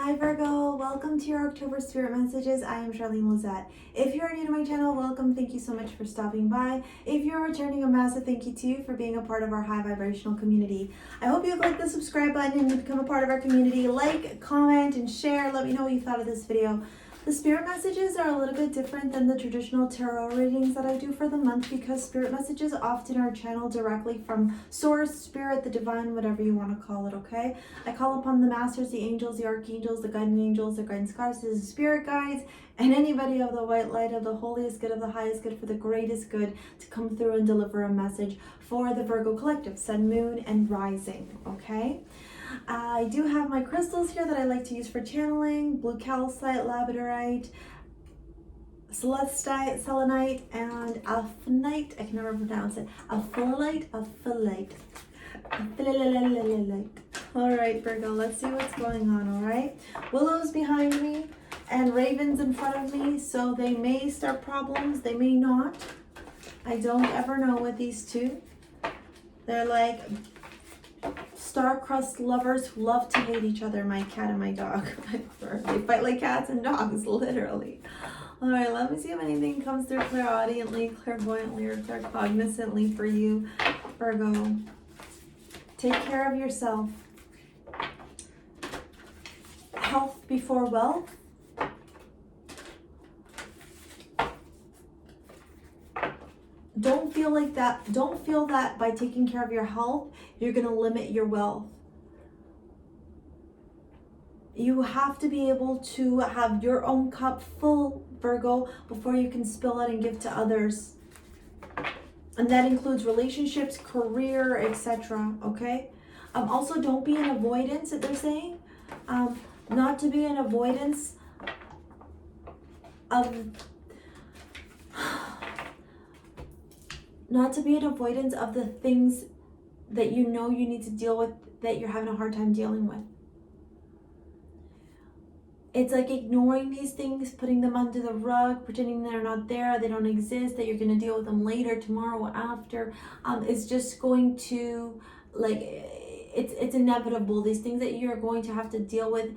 Hi Virgo, welcome to your October Spirit Messages. I am Charlene Lizette. If you are new to my channel, welcome. Thank you so much for stopping by. If you're returning, a massive thank you to you for being a part of our high vibrational community. I hope you click the subscribe button and become a part of our community. Like, comment, and share. Let me know what you thought of this video. The spirit messages are a little bit different than the traditional tarot readings that I do for the month because spirit messages often are channeled directly from source, spirit, the divine, whatever you want to call it, okay? I call upon the masters, the angels, the archangels, the guiding angels, the guidance goddesses, the spirit guides, and anybody of the white light, of the holiest good, of the highest good, for the greatest good, to come through and deliver a message for the Virgo collective, sun, moon, and rising, okay? I do have my crystals here that I like to use for channeling: blue calcite, labradorite, celestite, selenite, and alphanite. I can never pronounce it. Alphalite. All right, Virgo, let's see what's going on, all right? Willows behind me and ravens in front of me, so they may start problems, they may not. I don't ever know with these two. They're like star-crossed lovers who love to hate each other, my cat and my dog. They fight like cats and dogs, literally. All right, let me see if anything comes through clairaudiently, clairvoyantly, or claircognizantly for you, Virgo. Take care of yourself. Health before wealth. Don't feel like that. Don't feel that by taking care of your health, you're going to limit your wealth. You have to be able to have your own cup full, Virgo, before you can spill it and give to others. And that includes relationships, career, etc. Okay? Also, don't be in avoidance, that they're saying. Not to be in avoidance of... Not to be in avoidance of the things that you know you need to deal with, that you're having a hard time dealing with. It's like ignoring these things, putting them under the rug, pretending they're not there, they don't exist, that you're going to deal with them later, tomorrow, after. It's just going to, like, it's inevitable. These things that you're going to have to deal with,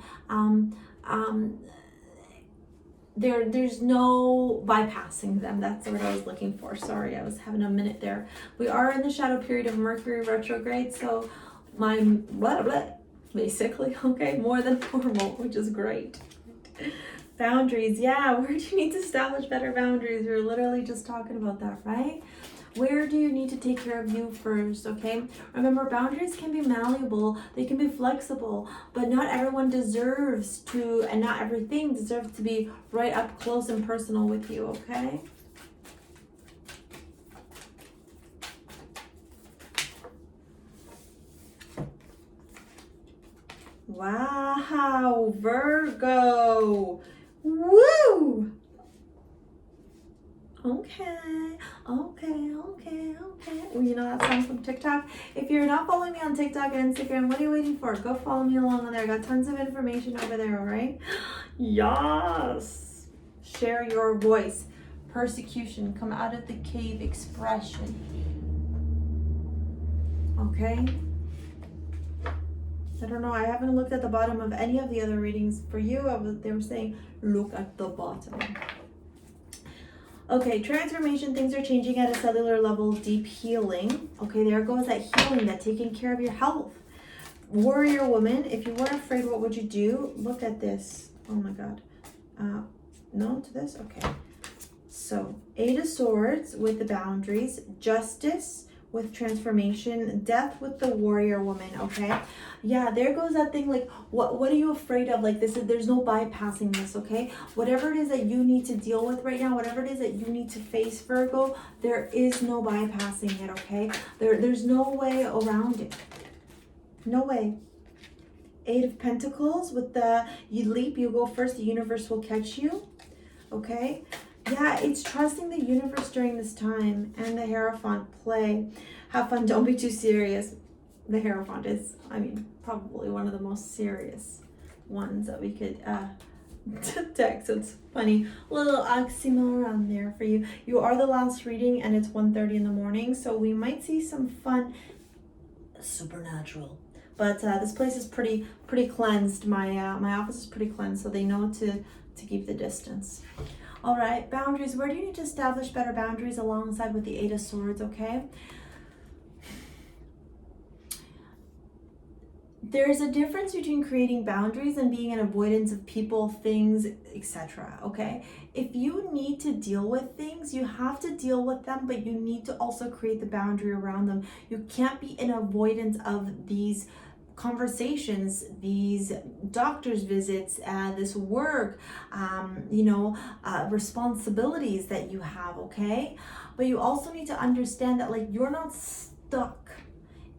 there's no bypassing them. That's what I was looking for. Sorry, I was having a minute there. We are in the shadow period of Mercury retrograde, so my basically, okay, more than normal, which is great. Boundaries, yeah, where do you need to establish better boundaries? We're literally just talking about that, right? Where do you need to take care of you first, okay? Remember, boundaries can be malleable, they can be flexible, but not everyone deserves to, and not everything deserves to be right up close and personal with you, okay? Wow, Virgo. Woo! Okay. Well, you know that song from TikTok? If you're not following me on TikTok and Instagram, what are you waiting for? Go follow me along on there. I got tons of information over there, all right? Yes. Share your voice. Persecution. Come out of the cave. Expression. Okay? I don't know. I haven't looked at the bottom of any of the other readings for you. They were saying, look at the bottom. Okay, transformation, things are changing at a cellular level, deep healing. Okay, there goes that healing, that taking care of your health. Warrior woman, if you weren't afraid, what would you do? Look at this. Oh my God. No to this? Okay. So, 8 of Swords with the boundaries, Justice with transformation, Death with the warrior woman, okay? Yeah, there goes that thing, like, what are you afraid of? Like, there's no bypassing this, okay? Whatever it is that you need to deal with right now, whatever it is that you need to face, Virgo, there is no bypassing it, okay? There's no way around it. No way. 8 of Pentacles with the, you leap, you go first, the universe will catch you, okay? Yeah, it's trusting the universe during this time. And the Hierophant, play. Have fun, don't be too serious. The Hierophant is, I mean, probably one of the most serious ones that we could detect. So it's funny. A little oxymoron there for you. You are the last reading and it's 1:30 in the morning. So we might see some fun supernatural But this place is pretty cleansed. My office is pretty cleansed, so they know to keep the distance. All right, boundaries. Where do you need to establish better boundaries alongside with the Eight of Swords, okay? There's a difference between creating boundaries and being an avoidance of people, things, etc. Okay? If you need to deal with things, you have to deal with them, but you need to also create the boundary around them. You can't be in avoidance of these conversations, these doctor's visits, this work, responsibilities that you have, okay? But you also need to understand that, like, you're not stuck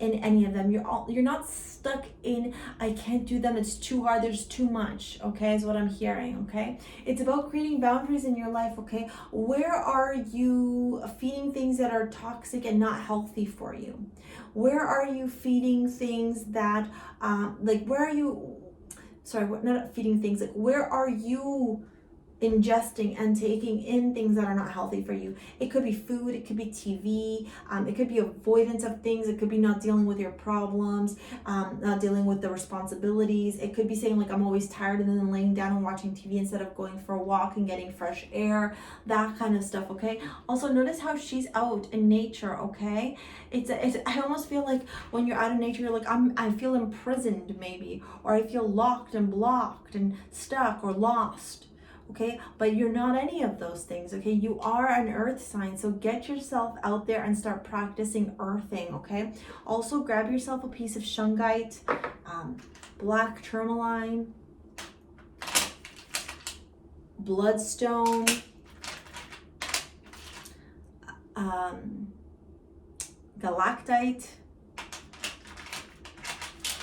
in any of them. You're not stuck in, I can't do them, it's too hard, there's too much, okay, is what I'm hearing, okay? It's about creating boundaries in your life, okay? Where are you feeding things that are toxic and not healthy for you? Where are you feeding things that, where are you ingesting and taking in things that are not healthy for you? It could be food, it could be TV, it could be avoidance of things, it could be not dealing with your problems, not dealing with the responsibilities. It could be saying, like, I'm always tired, and then laying down and watching TV instead of going for a walk and getting fresh air, that kind of stuff, okay? Also, notice how she's out in nature, okay? I almost feel like when you're out in nature, you're like, I feel imprisoned maybe, or I feel locked and blocked and stuck or lost. Okay, but you're not any of those things, okay? You are an earth sign, so get yourself out there and start practicing earthing, okay? Also, grab yourself a piece of shungite, black tourmaline, bloodstone, galactite.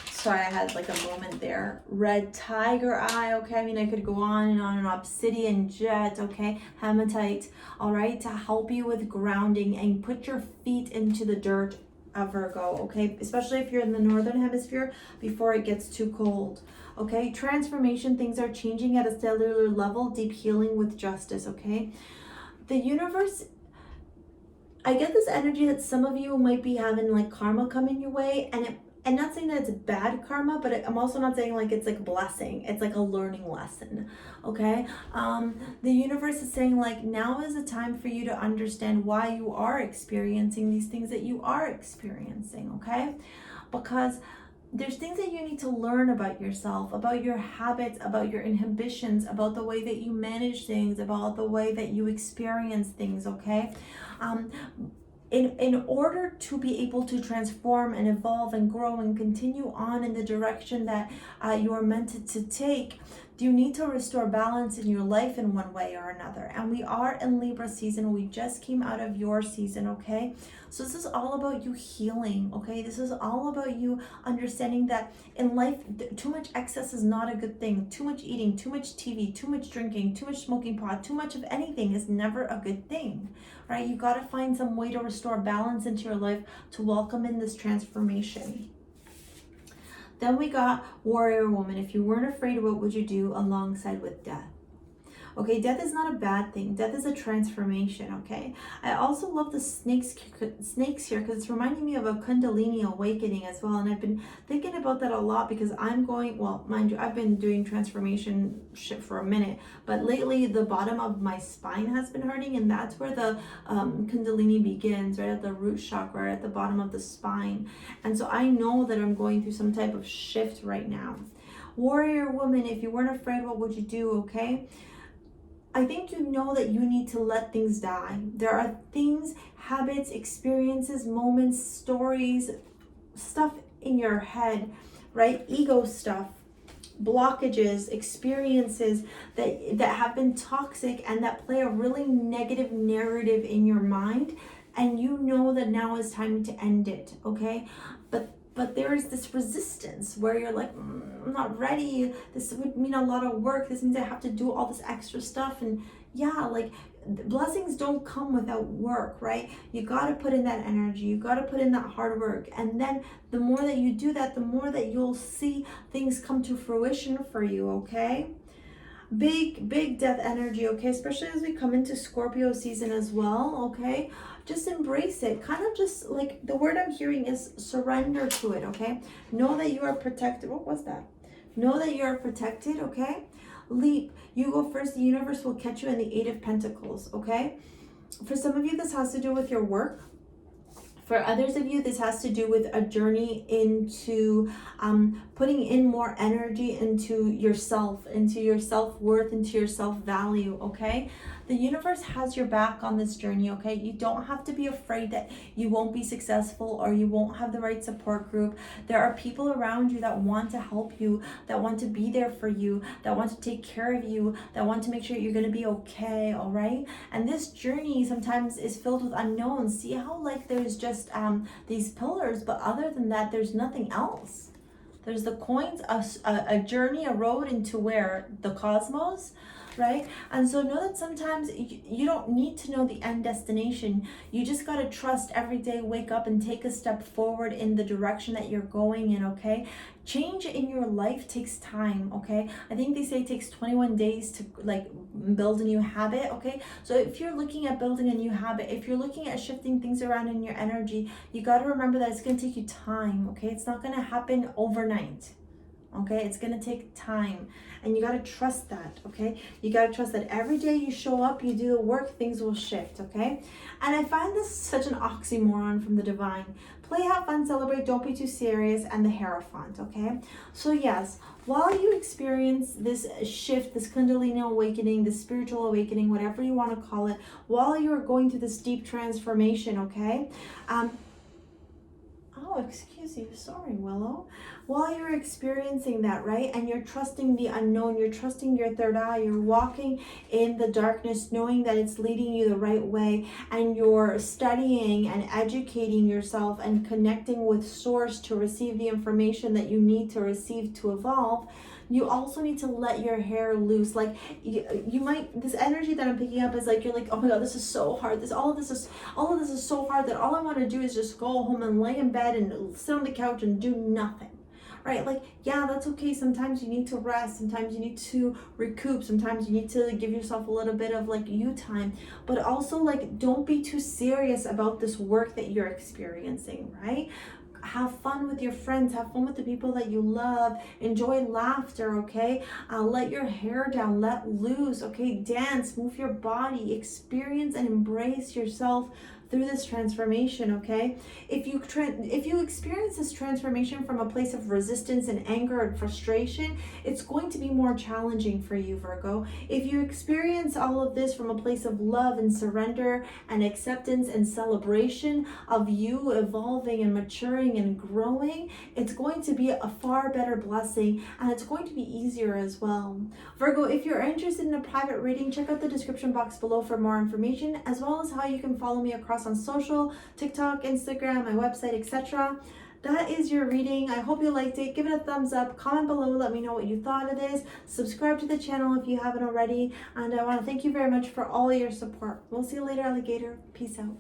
Sorry, I had like a moment there. Red tiger eye, okay? I mean, I could go on and on. Obsidian jet, okay? Hematite, all right? To help you with grounding and put your feet into the dirt, Virgo, okay? Especially if you're in the northern hemisphere before it gets too cold, okay? Transformation, things are changing at a cellular level. Deep healing with justice, okay? The universe, I get this energy that some of you might be having like karma coming your way, and not saying that it's bad karma, but I'm also not saying like it's like a blessing. It's like a learning lesson, okay? The universe is saying, like, now is the time for you to understand why you are experiencing these things that you are experiencing, okay? Because there's things that you need to learn about yourself, about your habits, about your inhibitions, about the way that you manage things, about the way that you experience things, okay? In order to be able to transform and evolve and grow and continue on in the direction that you are meant to take, you need to restore balance in your life in one way or another. And we are in Libra season. We just came out of your season, okay? So this is all about you healing, okay? This is all about you understanding that in life, too much excess is not a good thing. Too much eating, too much TV, too much drinking, too much smoking pot, too much of anything is never a good thing, right? You got to find some way to restore balance into your life to welcome in this transformation. Then we got warrior woman. If you weren't afraid, what would you do alongside with death? Okay, death is not a bad thing. Death is a transformation, okay? I also love the snakes here because it's reminding me of a Kundalini awakening as well. And I've been thinking about that a lot because I'm going, well, mind you, I've been doing transformation shit for a minute, but lately the bottom of my spine has been hurting, and that's where the Kundalini begins, right at the root chakra, right at the bottom of the spine. And so I know that I'm going through some type of shift right now. Warrior woman, if you weren't afraid, what would you do, okay? I think you know that you need to let things die. There are things, habits, experiences, moments, stories, stuff in your head, right? Ego stuff, blockages, experiences that have been toxic and that play a really negative narrative in your mind. And you know that now is time to end it, okay? But there is this resistance where you're like, I'm not ready. This would mean a lot of work. This means I have to do all this extra stuff. And yeah, like, blessings don't come without work, right? You got to put in that energy. You got to put in that hard work. And then the more that you do that, the more that you'll see things come to fruition for you, okay? big death energy, okay? Especially as we come into Scorpio season as well, okay? Just embrace it. Kind of just like the word I'm hearing is surrender to it, okay? Know that you are protected. What was that? Know that you are protected, okay? Leap. You go first. The universe will catch you in the 8 of Pentacles, okay? For some of you, this has to do with your work. For others of you, this has to do with a journey into putting in more energy into yourself, into your self-worth, into your self-value, okay? The universe has your back on this journey, okay? You don't have to be afraid that you won't be successful or you won't have the right support group. There are people around you that want to help you, that want to be there for you, that want to take care of you, that want to make sure you're going to be okay, all right? And this journey sometimes is filled with unknowns. See how like there's just these pillars, but other than that, there's nothing else. There's the coins, a journey, a road into where? The cosmos, right? And so know that sometimes you don't need to know the end destination. You just got to trust every day, wake up and take a step forward in the direction that you're going in, okay? Change in your life takes time, okay? I think they say it takes 21 days to like build a new habit, okay? So if you're looking at building a new habit, if you're looking at shifting things around in your energy, you got to remember that it's going to take you time, okay? It's not going to happen overnight. Okay, it's gonna take time, and you gotta trust that, okay? You gotta trust that every day you show up, you do the work, things will shift, okay? And I find this such an oxymoron from the divine. Play, have fun, celebrate, don't be too serious, and the Hierophant, okay? So yes, while you experience this shift, this Kundalini awakening, this spiritual awakening, whatever you want to call it, while you're going through this deep transformation, okay? Oh, excuse you. Sorry, Willow. While you're experiencing that, right, and you're trusting the unknown, you're trusting your third eye, you're walking in the darkness, knowing that it's leading you the right way, and you're studying and educating yourself and connecting with source to receive the information that you need to receive to evolve. You also need to let your hair loose. Like you might, this energy that I'm picking up is like, you're like, oh my God, this is so hard. All of this is so hard that all I want to do is just go home and lay in bed and sit on the couch and do nothing. Right? Like, yeah, that's okay. Sometimes you need to rest. Sometimes you need to recoup. Sometimes you need to give yourself a little bit of like you time. But also like, don't be too serious about this work that you're experiencing, right? Have fun with your friends, have fun with the people that you love, enjoy laughter, okay? Let your hair down, let loose, okay? Dance, move your body, experience and embrace yourself through this transformation, okay? If you experience this transformation from a place of resistance and anger and frustration, it's going to be more challenging for you, Virgo. If you experience all of this from a place of love and surrender and acceptance and celebration of you evolving and maturing and growing, it's going to be a far better blessing, and it's going to be easier as well. Virgo, if you're interested in a private reading, check out the description box below for more information, as well as how you can follow me across on social, TikTok, Instagram, my website, etc. That is your reading. I hope you liked it. Give it a thumbs up. Comment below. Let me know what you thought of this. Subscribe to the channel if you haven't already. And I want to thank you very much for all your support. We'll see you later, alligator. Peace out.